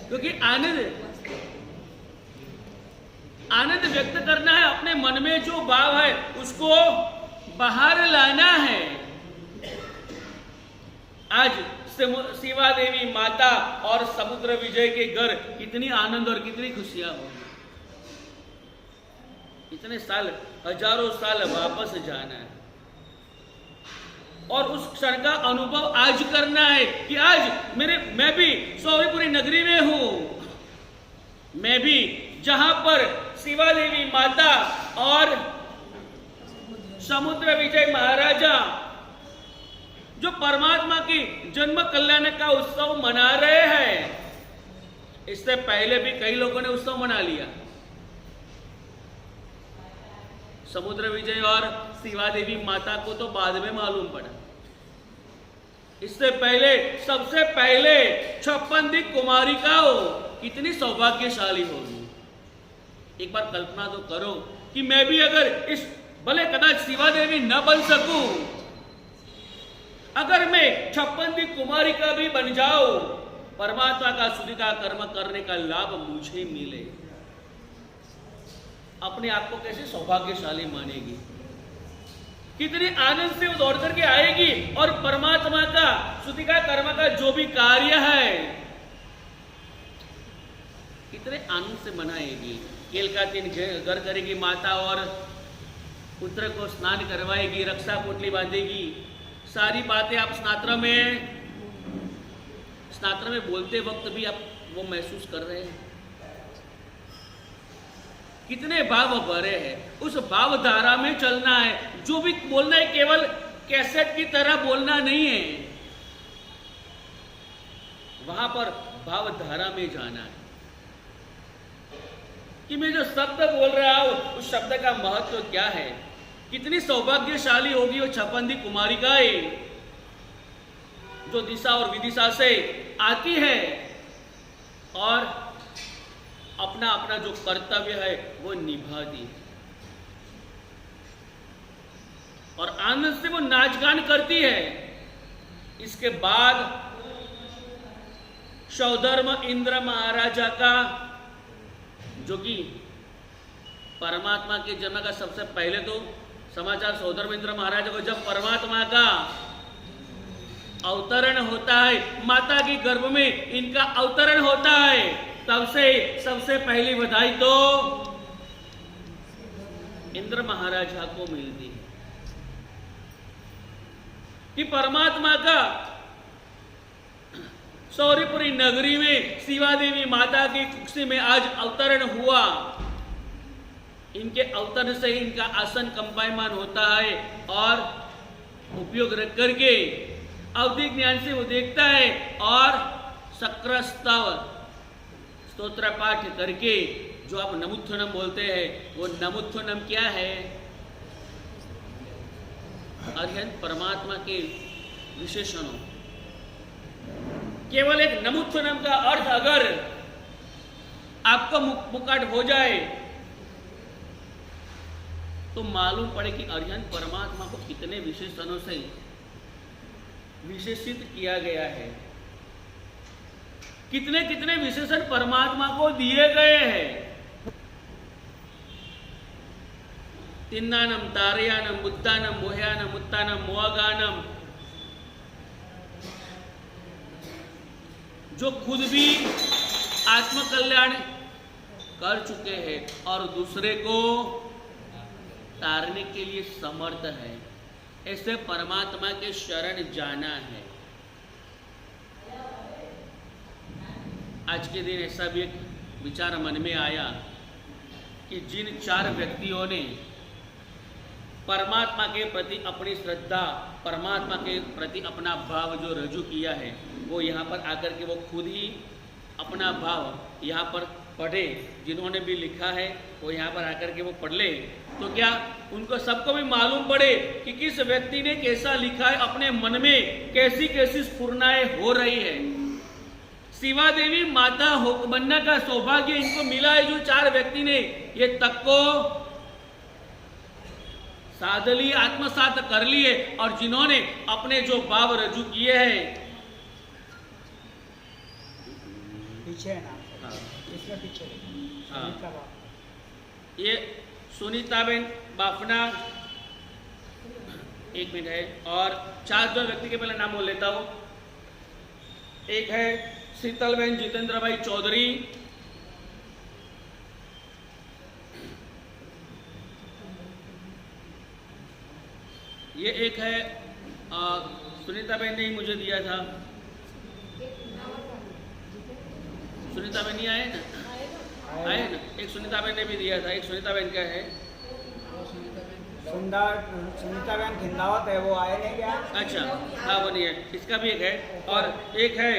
क्योंकि आनंद व्यक्त करना है, अपने मन में जो भाव है उसको बाहर लाना है। आज शिवा देवी माता और समुद्र विजय के घर कितनी आनंद और कितनी खुशियां होगी। इतने साल, हजारों साल वापस जाना है और उस क्षण का अनुभव आज करना है कि आज मैं भी सौरीपुरी नगरी में हूं, मैं भी जहां पर शिवा देवी माता और समुद्र विजय महाराजा जो परमात्मा की जन्म कल्याण का उत्सव मना रहे हैं। इससे पहले भी कई लोगों ने उत्सव मना लिया। समुद्र विजय और शिवा देवी माता को तो बाद में मालूम पड़ा। इससे पहले, सबसे पहले 56 दी कुमारिकाओं कितनी सौभाग्यशाली होगी। एक बार कल्पना तो करो कि मैं भी अगर इस, भले कदाच शिवा देवी न बन सकूं, अगर मैं 56 दी कुमारिका भी बन जाऊं, परमात्मा का स्तुति का कर्म करने का लाभ मुझे मिले, अपने आप को कैसे सौभाग्यशाली मानेगी, कितनी आनंद से वो दौड़ करके आएगी और परमात्मा का स्तुति का कर्म का जो भी कार्य है कितने आनंद से मनाएगी। केल का दिन घर करेगी माता और पुत्र को स्नान करवाएगी, रक्षा पोटली बांधेगी। सारी बातें आप स्नात्र में बोलते वक्त भी आप वो महसूस कर रहे हैं। कितने भाव भरे हैं, उस भाव धारा में चलना है। जो भी बोलना है केवल कैसेट की तरह बोलना नहीं है, वहां पर भाव धारा में जाना है कि मैं जो शब्द बोल रहा हूं उस शब्द का महत्व क्या है। कितनी सौभाग्यशाली होगी वो 56 दी कुमारिकाएं जो दिशा और विदिशा से आती है और अपना अपना जो कर्तव्य है वो निभाती है और आनंद से वो नाच गान करती है। इसके बाद सौधर्म इंद्र महाराजा का, जो कि परमात्मा के जन्म का सबसे पहले तो समाचार सौधर्म इंद्र महाराजा को जब परमात्मा का अवतरण होता है, माता के गर्भ में इनका अवतरण होता है, तब से सबसे पहली बधाई तो इंद्र महाराजा को मिलती है कि परमात्मा का सौरीपुरी नगरी में शिवा देवी माता की कुक्षी में आज अवतरण हुआ। इनके अवतरण से इनका आसन कंपायमान होता है और उपयोग रख करके अवधि ज्ञान से वो देखता है और शक्रस्तव स्तोत्र पाठ करके जो आप नमुत्थनम बोलते हैं, वो नमुत्थनम क्या है? अरिहंत परमात्मा के विशेषणों। केवल एक नमुत्थनम का अर्थ अगर आपका मुखट हो जाए तो मालूम पड़े कि अरिहंत परमात्मा को कितने विशेषणों से विशेषित किया गया है, कितने कितने विशेषण परमात्मा को दिए गए हैं। तिन्नानम, तारयानम, बुद्धानम, मोहयानम, उत्तानम, मोहगानम, जो खुद भी आत्मकल्याण कर चुके हैं और दूसरे को तारने के लिए समर्थ है। ऐसे परमात्मा के शरण जाना है। आज के दिन ऐसा भी एक विचार मन में आया कि जिन 4 व्यक्तियों ने परमात्मा के प्रति अपनी श्रद्धा, परमात्मा के प्रति अपना भाव जो रजू किया है, वो यहाँ पर आकर के वो खुद ही अपना भाव यहाँ पर पढ़े। जिन्होंने भी लिखा है वो यहाँ पर आकर के वो पढ़ ले, तो क्या उनको सबको भी मालूम पड़े कि किस व्यक्ति ने कैसा लिखा है, अपने मन में कैसी कैसी स्फुरनाएं हो रही है। शिवा देवी माता बनने का सौभाग्य इनको मिला है, जो 4 व्यक्ति ने ये तक को साध ली, आत्मसात कर लिए और जिन्होंने अपने जो भाव रजू किए हैं पीछे है नाम। हाँ इसमें पीछे हाँ। सुनीता बाप। ये सुनीताबेन बाफना, एक मिनट है, और 4 व्यक्ति के पहले नाम बोल लेता हूँ। एक है शीतलबेन जितेंद्र भाई चौधरी, ये एक है सुनीताबेन ने ही मुझे दिया था। सुनीताबेन नहीं आए ना? आए ना? एक सुनीताबेन ने भी दिया था। एक सुनीताबेन का है, सुनीताबेन खिंदावत है, वो आए नहीं क्या? अच्छा हाँ वो नहीं है, इसका भी एक है। और एक है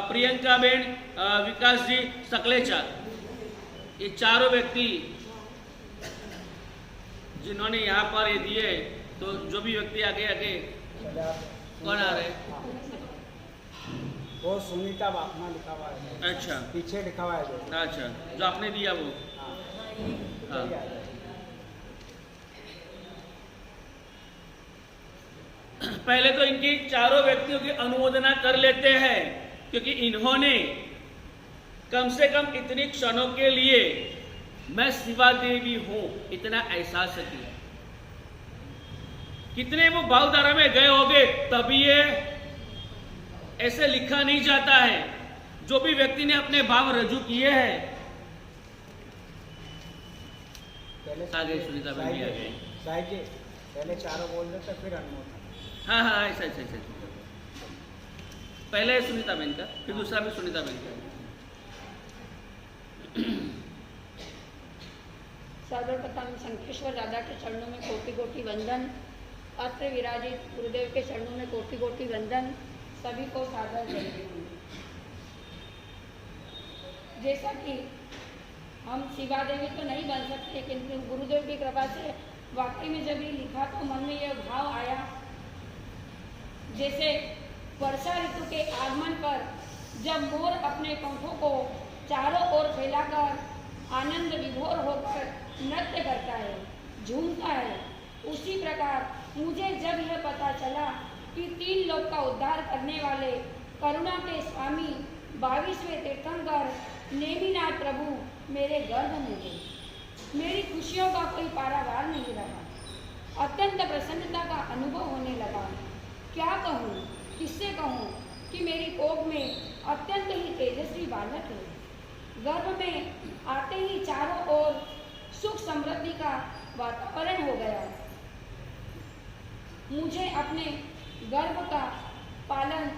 प्रियंका बेन विकास जी सकलेचा। ये 4 व्यक्ति जिन्होंने यहाँ पर ये दिए, तो जो भी व्यक्ति आगे आगे कौन आ रहे? वो सुनीता बापना लिखा हुआ है। अच्छा पीछे लिखा हुआ है जो। अच्छा, जो आपने दिया वो। हाँ पहले तो इनकी 4 व्यक्तियों की अनुमोदना कर लेते हैं, क्योंकि इन्होंने कम से कम इतनी क्षणों के लिए मैं शिवा देवी हूं इतना एहसास किया। कितने वो भावधारा में गए होंगे, तभी ये ऐसे लिखा नहीं जाता है। जो भी व्यक्ति ने अपने भाव रजू किए हैं, आगे सुनीता बेन भी आ गए। साहिब जी पहले 4 बोल देते फिर अनुमोदन। हाँ हाँ ऐसा ऐसा ऐसा। पहले सुनीता बेन का, फिर दूसरा भी सुनीता बेन का। सर्वप्रथम शंखेश्वर दादा के चरणों में कोटि कोटि वंदन। अत्र विराजित गुरुदेव के चरणों में कोटि कोटि वंदन। सभी को सादर जय। जैसा कि हम शिवा देवी तो नहीं बन सकते, किंतु गुरुदेव की कृपा से वाकई में जब ये लिखा तो मन में यह भाव आया, जैसे वर्षा ऋतु के आगमन पर जब मोर अपने पंखों को चारों ओर फैलाकर आनंद विभोर होकर नृत्य करता है, झूमता है, उसी प्रकार मुझे जब यह पता चला कि 3 लोक का उद्धार करने वाले करुणा के स्वामी 22वें तीर्थंकर नेमिनाथ प्रभु मेरे गर्भ में गए, मेरी खुशियों का कोई पारावार नहीं रहा। अत्यंत प्रसन्नता का अनुभव होने लगा। क्या कहूँ, किससे कहूँ कि मेरी कोख में अत्यंत ही तेजस्वी बालक है। गर्भ में आते ही चारों ओर सुख समृद्धि का वातावरण हो गया। मुझे अपने गर्भ का पालन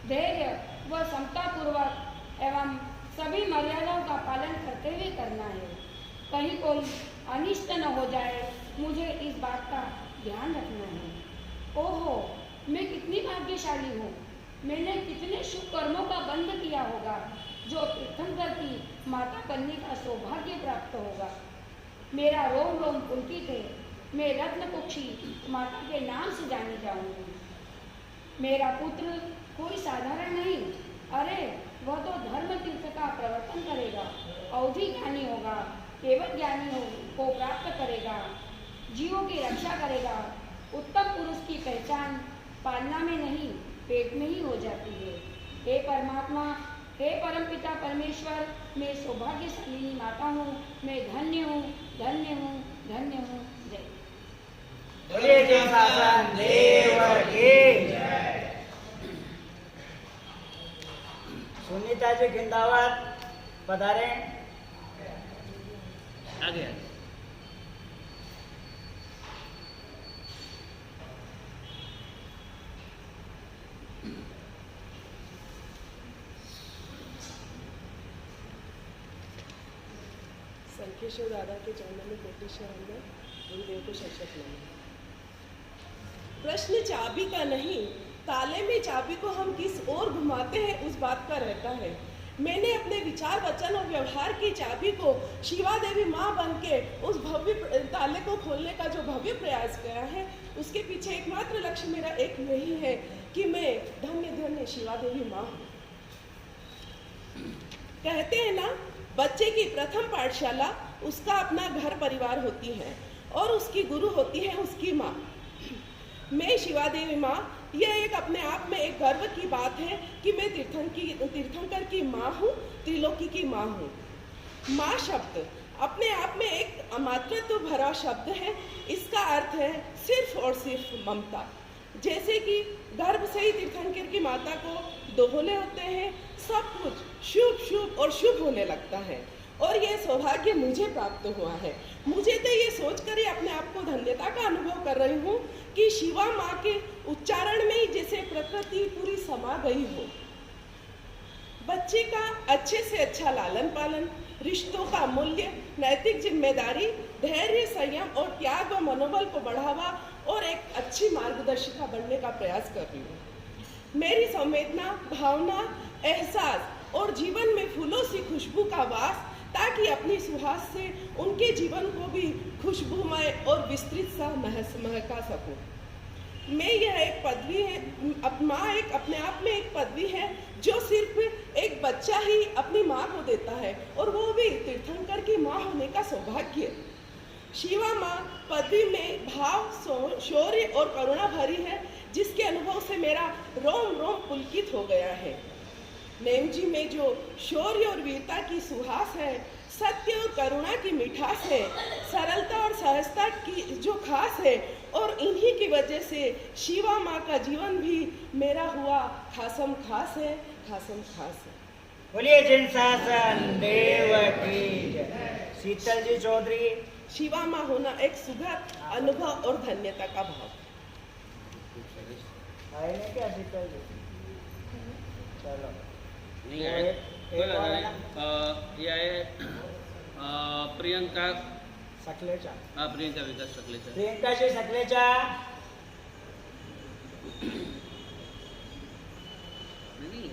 धैर्य व समतापूर्वक एवं सभी मर्यादाओं का पालन करते हुए करना है। कहीं कोई अनिष्ट न हो जाए, मुझे इस बात का ध्यान रखना है। ओहो, मैं कितनी भाग्यशाली हूँ। मैंने कितने शुभ कर्मों का बंध किया होगा, जो तीर्थंकर की माता बनने का सौभाग्य प्राप्त होगा। मेरा रोम रोम पुलकित है। मैं रत्नकुक्षी माता के नाम से जानी जाऊंगी। मेरा पुत्र कोई साधारण नहीं, अरे वह तो धर्म तीर्थ का प्रवर्तन करेगा, अवधि ज्ञानी होगा, केवल ज्ञानी को प्राप्त करेगा, जीवों की रक्षा करेगा। उत्तम पुरुष की पहचान पालना में नहीं, पेट में ही हो जाती है। हे परमात्मा, हे परमपिता परमेश्वर, मैं सौभाग्यशालिनी माता हूँ। मैं धन्य हूँ, धन्य हूँ, धन्य हूँ। जय बोलिए जय शासन देव की जय। सुनीता जी खिंदावत पधारे। आगे आगे। शंखेश्वर दादा के चरणों में कोटेश्वर अंदर गुरुदेव को शत नमन। प्रश्न चाबी का नहीं, ताले में चाबी को हम किस ओर घुमाते हैं उस बात का रहता है। मैंने अपने विचार, वचन और व्यवहार की चाबी को शिवा देवी माँ बन के उस भव्य ताले को खोलने का जो भव्य प्रयास किया है, उसके पीछे एकमात्र लक्ष्य मेरा एक यही है कि मैं धन्य धन्य शिवा देवी माँ हूँ। कहते हैं ना, बच्चे की प्रथम पाठशाला उसका अपना घर परिवार होती है और उसकी गुरु होती है उसकी माँ। मैं शिवा देवी माँ यह एक अपने आप में एक गर्व की बात है कि मैं तीर्थंकर की माँ हूँ, त्रिलोकी की माँ हूँ। माँ शब्द अपने आप में एक मातृत्व भरा शब्द है। इसका अर्थ है सिर्फ और सिर्फ ममता। जैसे कि गर्भ से ही तीर्थंकर की माता को दोहले होते हैं, सब कुछ शुभ शुभ और शुभ होने लगता है। और यह सौभाग्य मुझे प्राप्त हुआ है। मुझे तो ये सोचकर ही अपने आप को धन्यता का अनुभव कर रही हूँ कि शिवा माँ के उच्चारण में ही जैसे प्रकृति पूरी समा गई हो। बच्चे का अच्छे से अच्छा लालन पालन, रिश्तों का मूल्य, नैतिक जिम्मेदारी, धैर्य, संयम और त्याग व मनोबल को बढ़ावा और एक अच्छी मार्गदर्शिका बनने का प्रयास कर रही हूँ। मेरी संवेदना, भावना, एहसास और जीवन में फूलों सी खुशबू का वास, ताकि अपनी सुहास से उनके जीवन को भी खुशबूमय और विस्तृत सा महका सकूं। मैं यह एक पदवी है, माँ एक अपने आप में एक पदवी है जो सिर्फ एक बच्चा ही अपनी माँ को देता है, और वो भी तीर्थंकर की माँ होने का सौभाग्य। शिवा माँ पदवी में भाव, शौर्य और करुणा भरी है, जिसके अनुभव से मेरा रोम रोम पुलकित हो गया है। नेम जी में जो शौर्य और वीरता की सुहास है, सत्य और करुणा की मिठास है, सरलता और सहजता की जो खास है, और इन्हीं की वजह से शिवा माँ का जीवन भी मेरा हुआ खासम खास है, खासम खास है। बोलिए जिन शासन देव की जय। शीतल जी चौधरी। शिवा माँ होना एक सुखद अनुभव और धन्यता का भाव। आए क्या शीतल जी? चलो नहीं है, कोई बात नहीं। यह है प्रियंका सकलेचा। प्रियंका विकास सकलेचा। प्रियंका जी सकलेचा। नहीं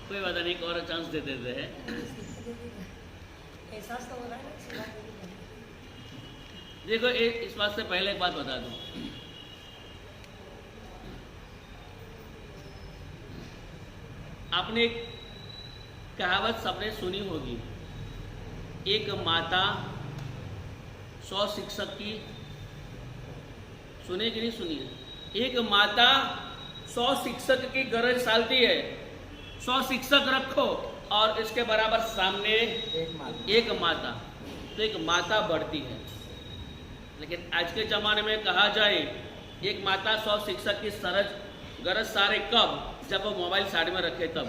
कोई बात नहीं, एक और चांस दे देते हैं। एहसास तो हो रहा है ना। देखो इस बात से पहले एक बात बता दूं, आपने एक कहावत सबने सुनी होगी, एक माता 100 शिक्षक की। सुने कि नहीं सुनी? एक माता 100 शिक्षक की गरज सालती है। 100 शिक्षक रखो और इसके बराबर सामने एक माता, तो एक माता बढ़ती है। लेकिन आज के ज़माने में कहा जाए एक माता 100 शिक्षक की गरज सारे कब, जब वो मोबाइल साइड में रखे तब।